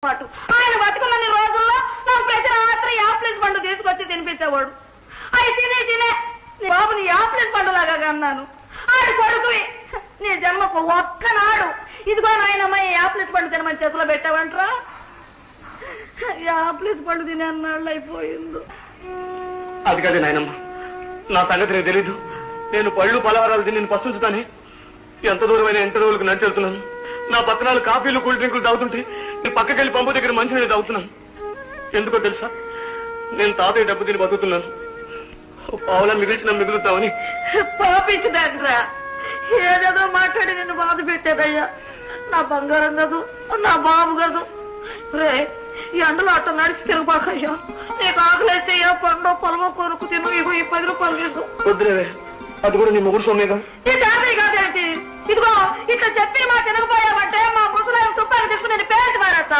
ఆయన బతుకున్న రోజుల్లో నాకు ప్రతి రాత్రి యాప్లెస్ పండు తీసుకొచ్చి తినిపించేవాడు. అవి తినే తినే బాబు నీ యాప్లెస్ పండులాగా అన్నాను. ఆయన కొడుకువి నీ జన్మకు ఒక్కనాడు ఇదిగో నాయనమ్మ ఈ యాప్లెస్ పండు తినమని చేతిలో పెట్టావంటరా. యాప్లెస్ పండు తినే అన్నాళ్ళు అయిపోయింది. అది కాదే నాయనమ్మ, నా సంగతి నేను తెలీదు. నేను పళ్ళు పలహారాలు తిని నేను పస్తుంచుతానే. ఎంత దూరమైన ఎంత రోజులకు నడిచెళ్తున్నాను. నా పక్కనాలు కాఫీలు కూల్ డ్రింకులు తాగుతుంటే నేను పక్కకెళ్ళి పంపు దగ్గర మంచినీళ్ళు తాగుతున్నాను. ఎందుకో తెలుసా, నేను తాతయ్య డబ్బు తిని బతుకుతున్నాను. పావులా మిగులుతామని. పాపించదారా ఏదేదో మాట్లాడి నిన్ను బాధ పెట్టేదయ్యా. నా బంగారం కదూ, నా బాబు కదూ. రే ఈ ఎండలో అట్ట నడిచి తిరగబాకయ్యా. నీకు ఆకలేసయ్యా పండు పొలమో కొనుక్కు తిను. ఇగో ఈ 10 రూపాయలు తీసు. వద్దులే, అది కూడా నీ ముగ్గురు సొమ్మేగా. ఈ తాతయ్య కాదేంటి? ఇదిగో ఇట్లా చెప్పి మా తినకపోయామంటే మా ముసలాయన తుప్పాలు తీసుకుని నేను పేరెంట్ మారేస్తా.